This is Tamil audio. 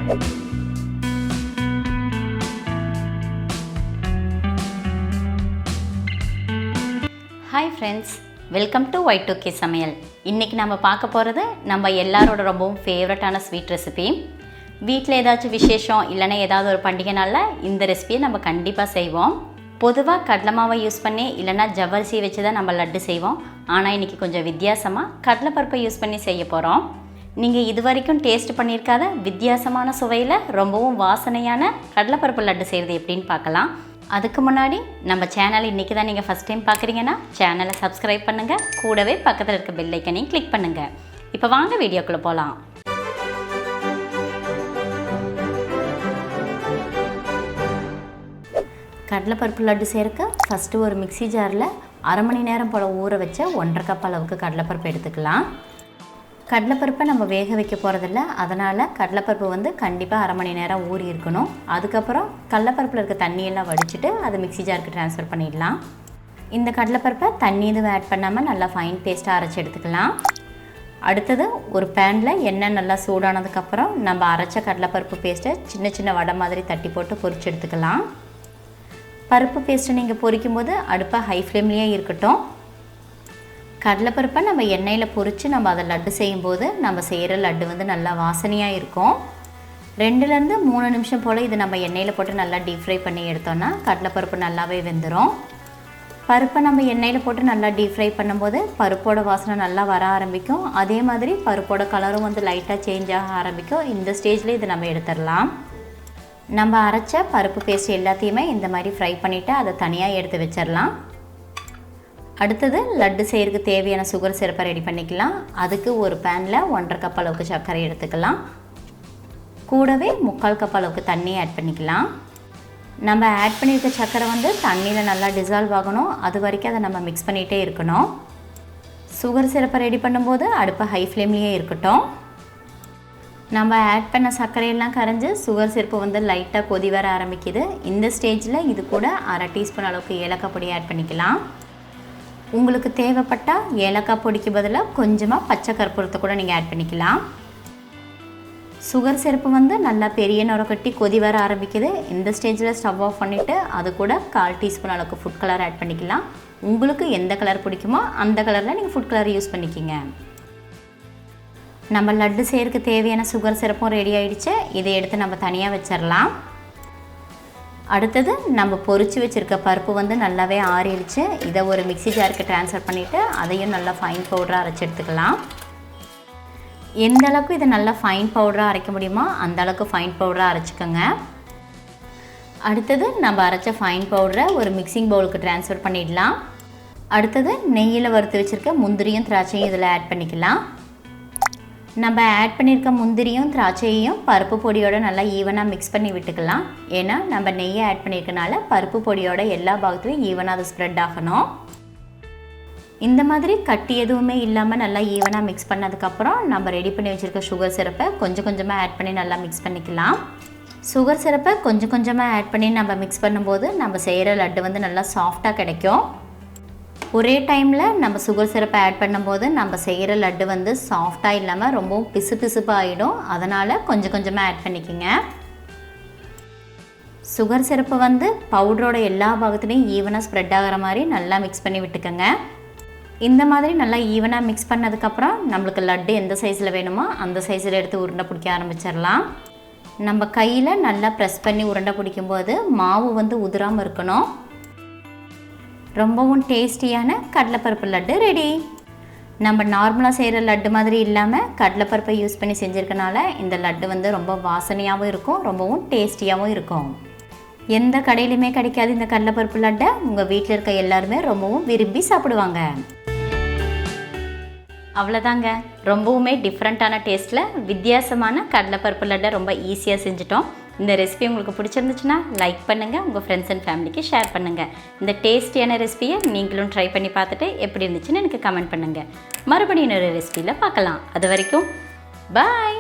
Hi friends, welcome to Y2K சமையல். இன்றைக்கி நம்ம பார்க்க போகிறது நம்ம எல்லாரோட ரொம்பவும் ஃபேவரட்டான ஸ்வீட் ரெசிபி. வீட்டில் ஏதாச்சும் விசேஷம் இல்லைன்னா ஏதாவது ஒரு பண்டிகை நாளில் இந்த ரெசிபியை நம்ம கண்டிப்பாக செய்வோம். பொதுவாக கடலை மாவை யூஸ் பண்ணி இல்லைன்னா ஜவ்வரிசி வச்சு தான் நம்ம லட்டு செய்வோம். ஆனால் இன்றைக்கி கொஞ்சம் வித்தியாசமாக கடலைப்பருப்பை யூஸ் பண்ணி செய்ய போகிறோம். நீங்கள் இது வரைக்கும் டேஸ்ட் பண்ணியிருக்காத வித்தியாசமான சுவையில் ரொம்பவும் வாசனையான கடலைப்பருப்பு லட்டு செய்கிறது எப்படின்னு பார்க்கலாம். அதுக்கு முன்னாடி நம்ம சேனல் இன்றைக்கி தான் நீங்கள் ஃபஸ்ட் டைம் பார்க்குறீங்கன்னா சேனலை சப்ஸ்கிரைப் பண்ணுங்கள், கூடவே பக்கத்தில் இருக்க பெல் ஐக்கனையும் கிளிக் பண்ணுங்கள். இப்போ வாங்க வீடியோக்குள்ளே போகலாம். கடலைப்பருப்பு லட்டு சேர்க்க ஃபஸ்ட்டு ஒரு மிக்ஸி ஜாரில் அரை மணி நேரம் போல் ஊற வச்ச 1.5 கப் அளவுக்கு கடலைப்பருப்பு எடுத்துக்கலாம். கடலைப்பருப்பை நம்ம வேக வைக்க போகிறதில்ல, அதனால் கடலைப்பருப்பு வந்து கண்டிப்பாக அரை மணி நேரம் ஊறி இருக்கணும். அதுக்கப்புறம் கடலைப்பருப்பில் இருக்க தண்ணியெல்லாம் வடிச்சிட்டு அதை மிக்ஸி ஜாருக்கு ட்ரான்ஸ்ஃபர் பண்ணிடலாம். இந்த கடலைப்பருப்பை தண்ணி எதுவும் ஆட் பண்ணாமல் நல்லா ஃபைன் பேஸ்ட்டாக அரைச்சி எடுத்துக்கலாம். அடுத்தது ஒரு பேனில் எண்ணெய் நல்லா சூடானதுக்கப்புறம் நம்ம அரைச்ச கடலைப்பருப்பு பேஸ்ட்டை சின்ன சின்ன வடை மாதிரி தட்டி போட்டு பொரிச்சு எடுத்துக்கலாம். பருப்பு பேஸ்ட்டை நீங்கள் பொரிக்கும் போது அடுப்பை ஹை ஃப்ளேம்லேயே இருக்கட்டும். கடலைப்பருப்பை நம்ம எண்ணெயில் பொரித்து நம்ம அதை லட்டு செய்யும்போது நம்ம செய்கிற லட்டு வந்து நல்லா வாசனையாக இருக்கும். 2லேருந்து 3 நிமிஷம் போல் இது நம்ம எண்ணெயில் போட்டு நல்லா டீப் ஃப்ரை பண்ணி எடுத்தோன்னா கடலைப்பருப்பு நல்லாவே வெந்துடும். பருப்பை நம்ம எண்ணெயில் போட்டு நல்லா டீப் ஃப்ரை பண்ணும்போது பருப்போட வாசனை நல்லா வர ஆரம்பிக்கும். அதே மாதிரி பருப்போட கலரும் வந்து லைட்டாக சேஞ்ச் ஆக ஆரம்பிக்கும். இந்த ஸ்டேஜில் இது நம்ம எடுத்துடலாம். நம்ம அரைச்ச பருப்பு பேஸ்ட் எல்லாத்தையுமே இந்த மாதிரி ஃப்ரை பண்ணிவிட்டு அதை தனியாக எடுத்து வச்சிடலாம். அடுத்தது லட்டு செய்கிறதுக்கு தேவையான சுகர் சிரப்பை ரெடி பண்ணிக்கலாம். அதுக்கு ஒரு பேனில் 1.5 கப் அளவுக்கு சர்க்கரை எடுத்துக்கலாம். கூடவே 3/4 கப் அளவுக்கு தண்ணி ஆட் பண்ணிக்கலாம். நம்ம ஆட் பண்ணியிருக்க சர்க்கரை வந்து தண்ணியில் நல்லா டிசால்வ் ஆகணும். அது வரைக்கும் அதை நம்ம மிக்ஸ் பண்ணிகிட்டே இருக்கணும். சுகர் சிரப்பை ரெடி பண்ணும்போது அடுப்பை ஹை ஃப்ளேம்லேயே இருக்கட்டும். நம்ம ஆட் பண்ண சர்க்கரையெல்லாம் கரைஞ்சி சுகர் சிரப்பு வந்து லைட்டாக கொதி வர ஆரம்பிக்குது. இந்த ஸ்டேஜில் இது கூட அரை டீஸ்பூன் அளவுக்கு ஏலக்காய் பொடி ஆட் பண்ணிக்கலாம். உங்களுக்கு தேவைப்பட்டால் ஏலக்காய் பொடிக்கு பதிலாக கொஞ்சமாக பச்சை கற்பூரத்தை கூட நீங்கள் ஆட் பண்ணிக்கலாம். சுகர் சிரப்பு வந்து நல்லா பெரிய நுரக்கட்டி கொதி வர ஆரம்பிக்குது. இந்த ஸ்டேஜில் ஸ்டவ் ஆஃப் பண்ணிவிட்டு அது கூட 1/4 டீஸ்பூன் அளவுக்கு ஃபுட் கலர் ஆட் பண்ணிக்கலாம். உங்களுக்கு எந்த கலர் பிடிக்குமோ அந்த கலரில் நீங்கள் ஃபுட் கலர் யூஸ் பண்ணிக்கிங்க. நம்ம லட்டு செய்கிறதுக்கு தேவையான சுகர் சிரப்பும் ரெடி ஆகிடுச்சு. இதை எடுத்து நம்ம தனியாக வச்சிடலாம். அடுத்தது நம்ம பொரிச்சு வச்சுருக்க பருப்பு வந்து நல்லாவே ஆறிடுச்சு. இதை ஒரு மிக்ஸி ஜாருக்கு ட்ரான்ஸ்ஃபர் பண்ணிவிட்டு அதையும் நல்லா ஃபைன் பவுடராக அரைச்சி எடுத்துக்கலாம். எந்த அளவுக்கு இதை நல்லா ஃபைன் பவுடராக அரைக்க முடியுமோ அந்த அளவுக்கு ஃபைன் பவுடராக அரைச்சிக்கோங்க. அடுத்தது நம்ம அரைச்ச ஃபைன் பவுடரை ஒரு மிக்சிங் பவுலுக்கு ட்ரான்ஸ்ஃபர் பண்ணிடலாம். அடுத்தது நெய்யில் வறுத்து வச்சுருக்க முந்திரியும் திராட்சையும் இதில் ஆட் பண்ணிக்கலாம். நம்ம ஆட் பண்ணியிருக்க முந்திரியும் திராட்சையும் பருப்பு பொடியோட நல்லா ஈவனாக மிக்ஸ் பண்ணி விட்டுக்கலாம். ஏன்னா நம்ம நெய்யை ஆட் பண்ணியிருக்கனால பருப்பு பொடியோட எல்லா பாகத்துலையும் ஈவனாக அது ஸ்ப்ரெட் ஆகணும். இந்த மாதிரி கட்டி எதுவுமே இல்லாமல் நல்லா ஈவனாக மிக்ஸ் பண்ணதுக்கப்புறம் நம்ம ரெடி பண்ணி வச்சுருக்க சுகர் சிரப்பை கொஞ்சம் கொஞ்சமாக ஆட் பண்ணி நல்லா மிக்ஸ் பண்ணிக்கலாம். சுகர் சிரப்பை கொஞ்சம் கொஞ்சமாக ஆட் பண்ணி நம்ம மிக்ஸ் பண்ணும்போது நம்ம செய்கிற லட்டு வந்து நல்லா சாஃப்டாக கிடைக்கும். ஒரே டைமில் நம்ம சுகர் சிரப்பை ஆட் பண்ணும்போது நம்ம செய்கிற லட்டு வந்து சாஃப்டாக இல்லாமல் ரொம்பவும் பிசு பிசுப்பாக ஆகிடும். அதனால் கொஞ்சம் கொஞ்சமாக ஆட் பண்ணிக்கோங்க. சுகர் சிரப்பு வந்து பவுடரோட எல்லா பாகத்துலேயும் ஈவனாக ஸ்ப்ரெட் ஆகிற மாதிரி நல்லா மிக்ஸ் பண்ணி விட்டுக்கோங்க. இந்த மாதிரி நல்லா ஈவனாக மிக்ஸ் பண்ணதுக்கப்புறம் நம்மளுக்கு லட்டு எந்த சைஸில் வேணுமோ அந்த சைஸில் எடுத்து உருண்டை பிடிக்க ஆரம்பிச்சிடலாம். நம்ம கையில் நல்லா ப்ரெஸ் பண்ணி உருண்டை பிடிக்கும்போது மாவு வந்து உதிராமல் இருக்கணும். ரொம்பவும் டேஸ்டியான கடலைப்பருப்பு லட்டு ரெடி. நம்ம நார்மலாக செய்கிற லட்டு மாதிரி இல்லாமல் கடலைப்பருப்பை யூஸ் பண்ணி செஞ்சுருக்கனால இந்த லட்டு வந்து ரொம்ப வாசனையாகவும் இருக்கும், ரொம்பவும் டேஸ்டியாகவும் இருக்கும். எந்த கடையிலுமே கிடைக்காது இந்த கடலைப்பருப்பு லட்டை உங்கள் வீட்டில் இருக்க எல்லாருமே ரொம்பவும் விரும்பி சாப்பிடுவாங்க. அவ்வளோதாங்க, ரொம்பவுமே டிஃப்ரெண்ட்டான டேஸ்ட்டில் வித்தியாசமான கடலைப்பருப்பு லட்டை ரொம்ப ஈஸியாக செஞ்சுட்டோம். இந்த ரெசிபி உங்களுக்கு பிடிச்சிருந்துச்சுன்னா லைக் பண்ணுங்கள், உங்கள் ஃப்ரெண்ட்ஸ் அண்ட் ஃபேமிலிக்கு ஷேர் பண்ணுங்கள். இந்த டேஸ்டியான ரெசிபியை நீங்களும் ட்ரை பண்ணி பார்த்துட்டு எப்படி இருந்துச்சுன்னு எனக்கு கமெண்ட் பண்ணுங்கள். மறுபடியும் இன்னொரு ரெசிபியில் பார்க்கலாம். அது வரைக்கும் பாய்.